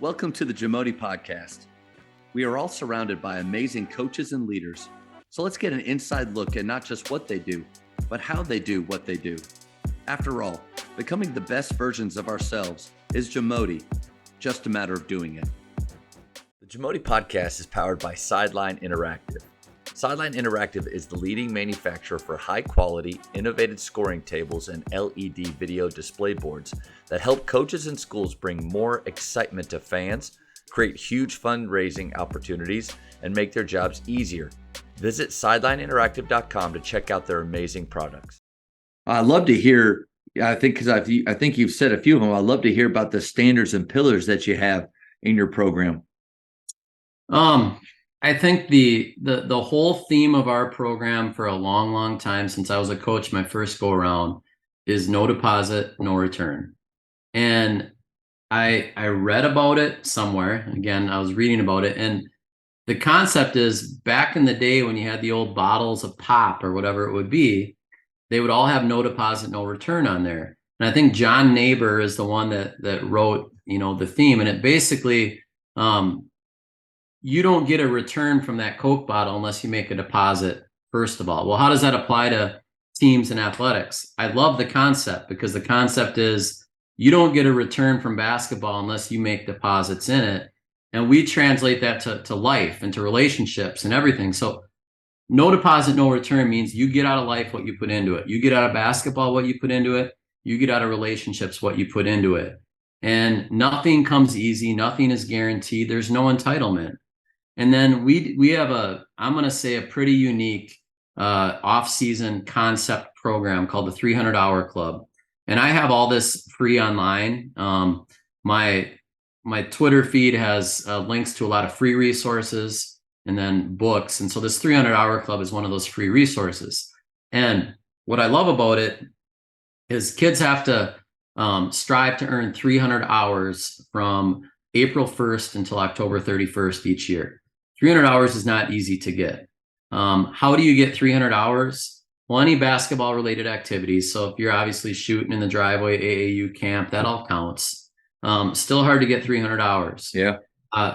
Welcome to the JAMODI podcast. We are all surrounded by amazing coaches and leaders. So let's get an inside look at not just what they do, but how they do what they do. After all, becoming the best versions of ourselves is JAMODI, just a matter of doing it. The JAMODI podcast is powered by Sideline Interactive. Sideline Interactive is the leading manufacturer for high-quality, innovative scoring tables and LED video display boards that help coaches and schools bring more excitement to fans, create huge fundraising opportunities, and make their jobs easier. Visit sidelineinteractive.com to check out their amazing products. I'd love to hear, I think you've said a few of them, I'd love to hear about the standards and pillars that you have in your program. I think the whole theme of our program for a long time, since I was a coach my first go around, is no deposit, no return. And I read about it somewhere. Again, I was reading about it. And the concept is, back in the day when you had the old bottles of pop or whatever it would be, they would all have no deposit, no return on there. And I think John Neighbor is the one that wrote, the theme. And it basically, you don't get a return from that Coke bottle unless you make a deposit, first of all. Well, how does that apply to teams and athletics? I love the concept, because the concept is you don't get a return from basketball unless you make deposits in it. And we translate that to life and to relationships and everything. So no deposit, no return means you get out of life what you put into it. You get out of basketball what you put into it. You get out of relationships what you put into it. And nothing comes easy. Nothing is guaranteed. There's no entitlement. And then we have I'm going to say a pretty unique off-season concept program called the 300-Hour Club. And I have all this free online. My Twitter feed has links to a lot of free resources and then books. And so this 300-Hour Club is one of those free resources. And what I love about it is kids have to strive to earn 300 hours from April 1st until October 31st each year. 300 hours is not easy to get. How do you get 300 hours? Well, any basketball related activities. So if you're obviously shooting in the driveway, AAU camp, that all counts. Still hard to get 300 hours. Yeah.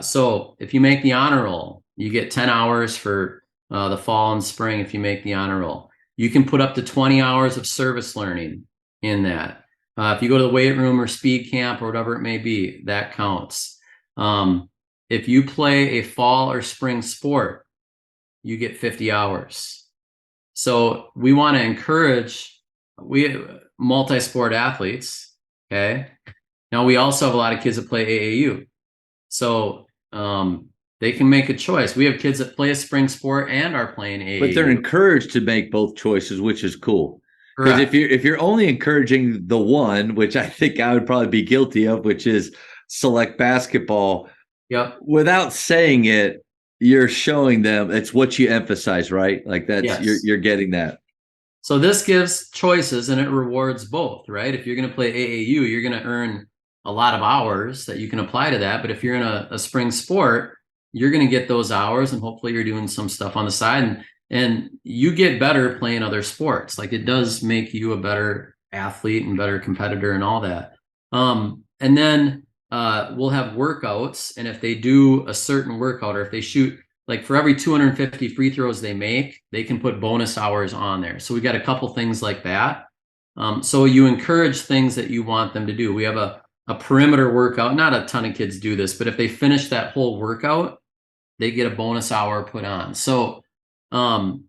So if you make the honor roll, you get 10 hours for the fall and spring if you make the honor roll. You can put up to 20 hours of service learning in that. If you go to the weight room or speed camp or whatever it may be, that counts. If you play a fall or spring sport, you get 50 hours. So we want to encourage multi-sport athletes. Okay. Now we also have a lot of kids that play AAU. So they can make a choice. We have kids that play a spring sport and are playing AAU. But they're encouraged to make both choices, which is cool. Because if you're only encouraging the one, which I think I would probably be guilty of, which is select basketball. Yep. Without saying it, you're showing them it's what you emphasize, right? Like that's yes. You're getting that. So this gives choices and it rewards both, right? If you're going to play AAU, you're going to earn a lot of hours that you can apply to that. But if you're in a spring sport, you're going to get those hours and hopefully you're doing some stuff on the side. And you get better playing other sports. Like, it does make you a better athlete and better competitor and all that. And then we'll have workouts. And if they do a certain workout, or if they shoot, like for every 250 free throws they make, they can put bonus hours on there. So we got a couple things like that. So you encourage things that you want them to do. We have a perimeter workout. Not a ton of kids do this, but if they finish that whole workout, they get a bonus hour put on. So all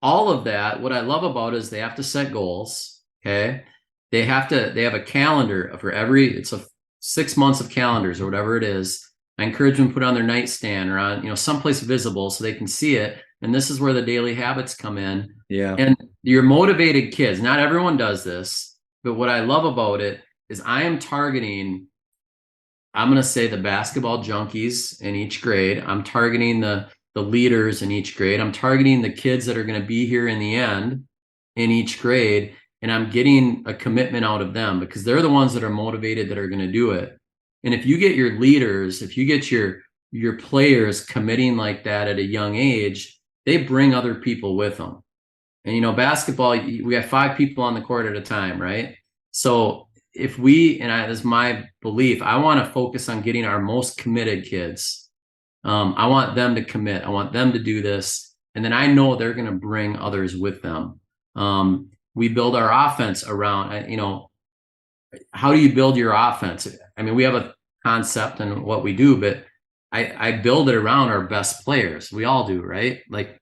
of that, what I love about it is they have to set goals. Okay. They have a calendar for it's a 6 months of calendars or whatever it is. I encourage them to put on their nightstand or on, someplace visible so they can see it. And this is where the daily habits come in. Yeah. And your motivated kids, not everyone does this, but what I love about it is I am targeting, I'm going to say, the basketball junkies in each grade. I'm targeting the leaders in each grade. I'm targeting the kids that are going to be here in the end in each grade. And I'm getting a commitment out of them because they're the ones that are motivated that are going to do it. And if you get your leaders, if you get your players committing like that at a young age, they bring other people with them. And, basketball, we have 5 people on the court at a time, right? So if we, and this is my belief, I want to focus on getting our most committed kids. I want them to commit. I want them to do this. And then I know they're going to bring others with them. We build our offense around, how do you build your offense? I mean, we have a concept and what we do, but I build it around our best players. We all do, right? Like,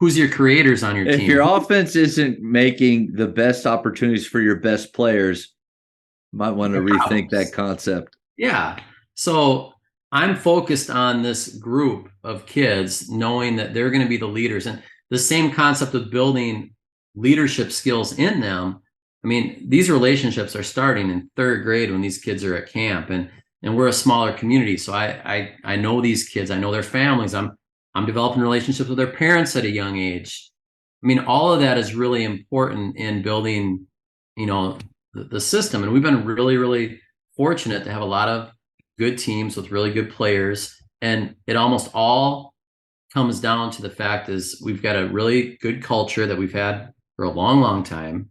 who's your creators on your team? If your offense isn't making the best opportunities for your best players, might want to rethink that concept. Yeah. So I'm focused on this group of kids, knowing that they're going to be the leaders, and the same concept of building leadership skills in them. I mean, these relationships are starting in third grade when these kids are at camp, and we're a smaller community. So I know these kids, I know their families. I'm developing relationships with their parents at a young age. I mean, all of that is really important in building, the system. And we've been really, really fortunate to have a lot of good teams with really good players. And it almost all comes down to the fact is we've got a really good culture that we've had for a long, long time.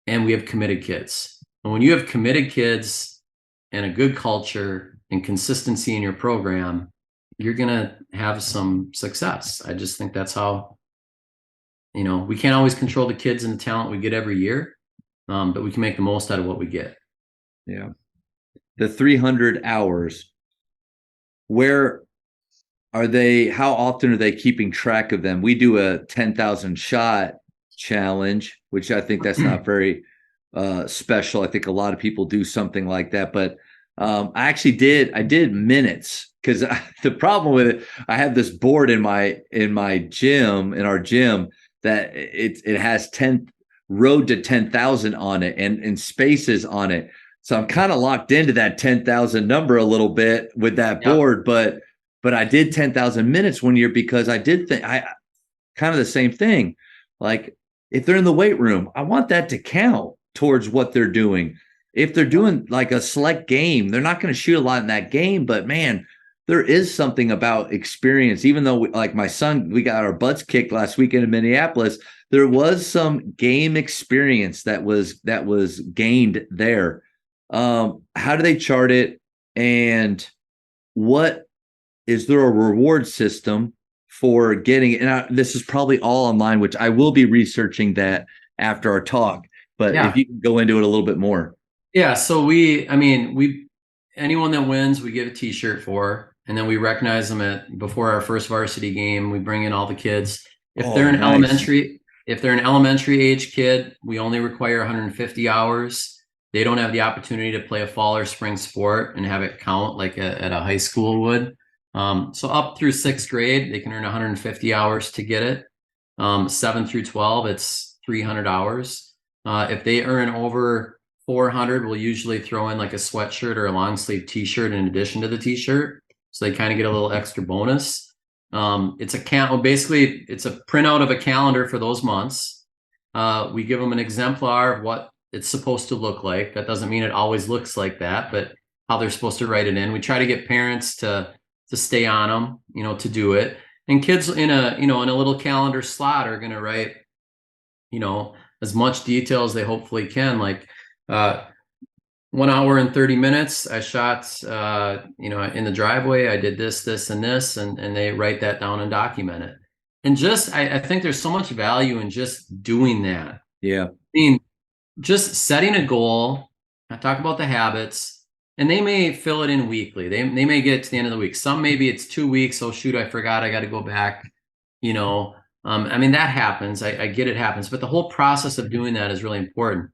And we have committed kids. And when you have committed kids and a good culture and consistency in your program, you're going to have some success. I just think that's how, we can't always control the kids and the talent we get every year, but we can make the most out of what we get. Yeah. The 300 hours, where are they? How often are they keeping track of them? We do a 10,000 shot challenge, which I think that's not very special. I think a lot of people do something like that, but I did minutes, because the problem with it, I have this board in our gym, that it has 10 road to 10,000 on it and spaces on it. So I'm kind of locked into that 10,000 number a little bit with that board, but I did 10,000 minutes one year because I did think I kind of the same thing. Like, if they're in the weight room, I want that to count towards what they're doing. If they're doing like a select game, they're not going to shoot a lot in that game, but man, there is something about experience. Even though, like my son, we got our butts kicked last weekend in Minneapolis, there was some game experience that was gained there. How do they chart it? And what is there a reward system for getting it? And this is probably all online, which I will be researching that after our talk. But if you can go into it a little bit more. Yeah. So anyone that wins, we give a t-shirt for, and then we recognize them before our first varsity game. We bring in all the kids. If they're an elementary age kid, we only require 150 hours. They don't have the opportunity to play a fall or spring sport and have it count like at a high school would. So up through sixth grade, they can earn 150 hours to get it. 7 through 12, it's 300 hours. If they earn over 400, we'll usually throw in like a sweatshirt or a long sleeve t-shirt in addition to the t-shirt. So they kind of get a little extra bonus. It's a basically it's a printout of a calendar for those months. We give them an exemplar of what it's supposed to look like. That doesn't mean it always looks like that, but how they're supposed to write it in. We try to get parents to stay on them, to do it. And kids in a little calendar slot are going to write, as much detail as they hopefully can. Like 1 hour and 30 minutes, I shot, in the driveway, I did this, and this, and they write that down and document it. And I think there's so much value in just doing that. Yeah. I mean, just setting a goal, I talk about the habits, and they may fill it in weekly. They may get to the end of the week. Some, maybe it's 2 weeks. Oh shoot, I forgot. I got to go back. That happens. I get it happens, but the whole process of doing that is really important.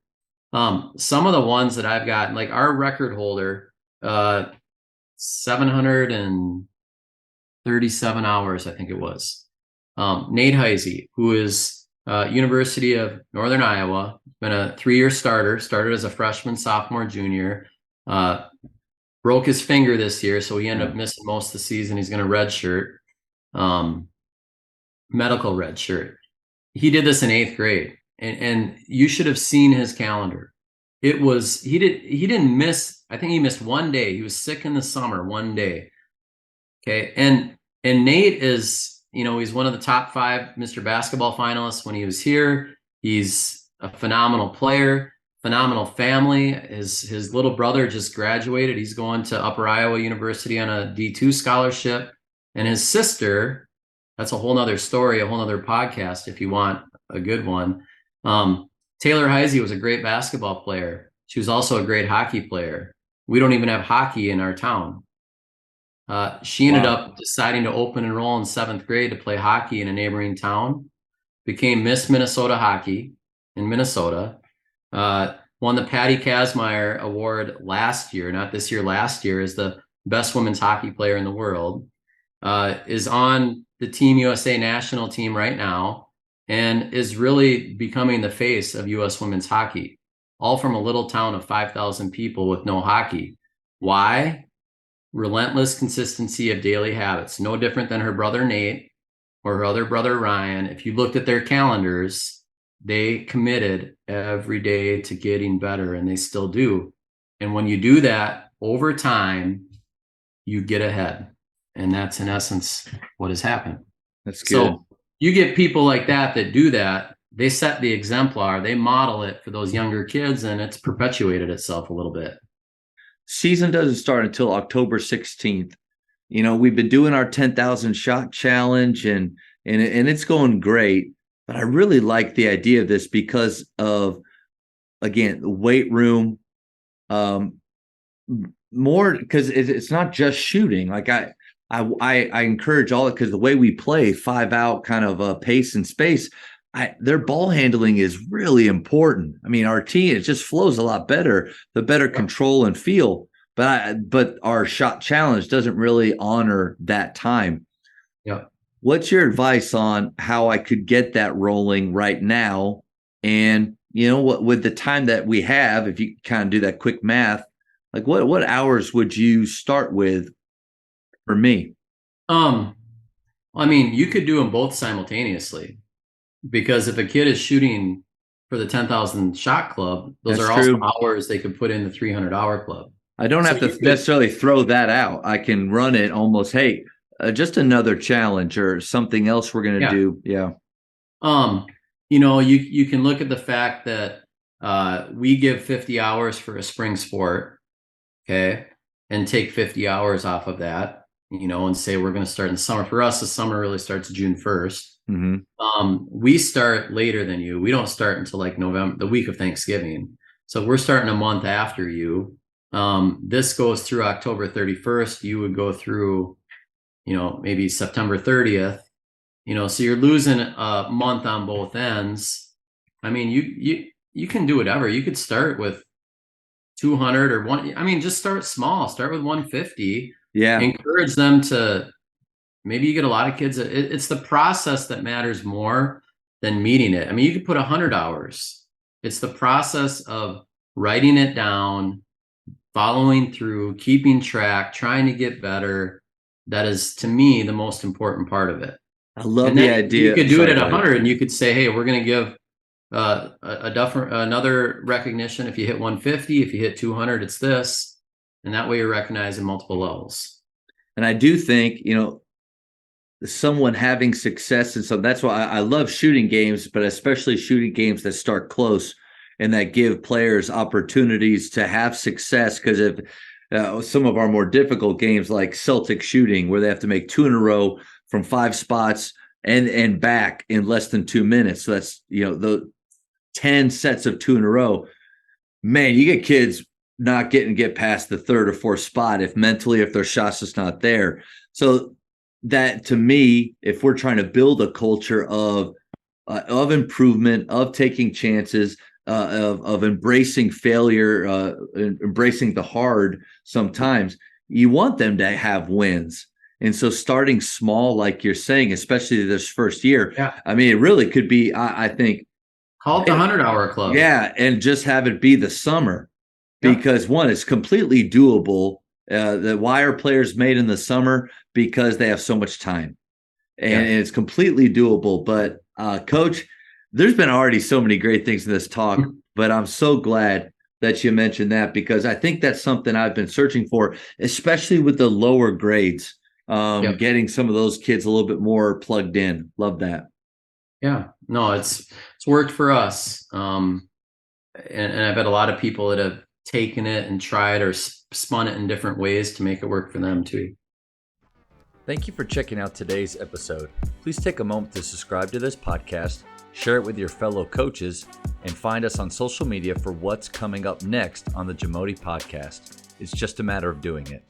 Some of the ones that I've got, like our record holder, 737 hours, I think it was. Nate Heisey, who is University of Northern Iowa, been a 3-year started as a freshman, sophomore, junior. Broke his finger this year, so he ended up missing most of the season. He's going to redshirt, medical redshirt. He did this in 8th grade, and you should have seen his calendar. He didn't miss. I think he missed 1 day. He was sick in the summer, 1 day. Okay, and Nate is, he's one of the top 5 Mr. Basketball finalists when he was here. He's a phenomenal player, phenomenal family. His little brother just graduated. He's going to Upper Iowa University on a D2 scholarship. And his sister, that's a whole nother story, a whole nother podcast if you want a good one. Taylor Heisey was a great basketball player. She was also a great hockey player. We don't even have hockey in our town. She ended up deciding to open enroll in 7th grade to play hockey in a neighboring town, became Miss Minnesota Hockey in Minnesota, won the Patty Kazmaier Award last year, not this year, last year, as the best women's hockey player in the world, is on the Team USA national team right now, and is really becoming the face of U.S. women's hockey, all from a little town of 5,000 people with no hockey. Why? Relentless consistency of daily habits, no different than her brother Nate or her other brother Ryan. If you looked at their calendars, they committed every day to getting better, and they still do. And when you do that over time, you get ahead. And that's in essence what has happened. That's good. So you get people like that do that. They set the exemplar, they model it for those younger kids, and it's perpetuated itself a little bit. Season doesn't start until October 16th. You know, we've been doing our 10,000 shot challenge and it's going great, but I really like the idea of this because of, again, the weight room, more because it's not just shooting. Like I encourage all it because the way we play 5-out kind of pace and space, their ball handling is really important. I mean, our team, it just flows a lot better, the better control and feel. But our shot challenge doesn't really honor that time. Yeah. What's your advice on how I could get that rolling right now? And you know what, with the time that we have, if you kind of do that quick math, like what hours would you start with for me? I mean, you could do them both simultaneously. Because if a kid is shooting for the 10,000 shot club, those are also hours they could put in the 300-hour club. I don't have to necessarily throw that out. I can run it almost, hey, just another challenge or something else we're going to do. Yeah. You know, you can look at the fact that we give 50 hours for a spring sport, okay, and take 50 hours off of that, you know, and say we're going to start in summer. For us, the summer really starts June 1st. Mm-hmm. We start later than you. We don't start until like November, the week of Thanksgiving. So we're starting a month after you. This goes through October 31st. You would go through, you know, maybe September 30th, you know, so you're losing a month on both ends. I mean, you can do whatever. You could start with 200 or one. I mean, just start small, start with 150. Yeah. Encourage them to, maybe you get a lot of kids. It's the process that matters more than meeting it. I mean, you could put 100 hours. It's the process of writing it down, following through, keeping track, trying to get better. That is, to me, the most important part of it. I love the idea. You could do it at 100, and you could say, hey, we're going to give another recognition if you hit 150. If you hit 200, it's this. And that way you're recognized in multiple levels. And I do think, you know, someone having success, and so that's why I love shooting games, but especially shooting games that start close and that give players opportunities to have success. Because if some of our more difficult games like Celtic shooting, where they have to make 2 in a row from 5 spots and back in less than 2 minutes, so that's, you know, the 10 sets of 2 in a row, man, you get kids not get past the 3rd or 4th spot if their shot's just not there. So that, to me, if we're trying to build a culture of improvement, of taking chances, of embracing failure, embracing the hard, sometimes you want them to have wins. And so starting small, like you're saying, especially this first year, I mean, it really could be, I think, call it the 100-hour club. Yeah, and just have it be the summer, because one, it's completely doable. Why are players made in the summer? Because they have so much time, and it's completely doable. But Coach, there's been already so many great things in this talk, but I'm so glad that you mentioned that, because I think that's something I've been searching for, especially with the lower grades, getting some of those kids a little bit more plugged in. Love that. Yeah, no, it's worked for us. and I've had a lot of people that have taken it and tried or spun it in different ways to make it work for them too. Thank you for checking out today's episode. Please take a moment to subscribe to this podcast, share it with your fellow coaches, and find us on social media for what's coming up next on the JAMODI podcast. It's just a matter of doing it.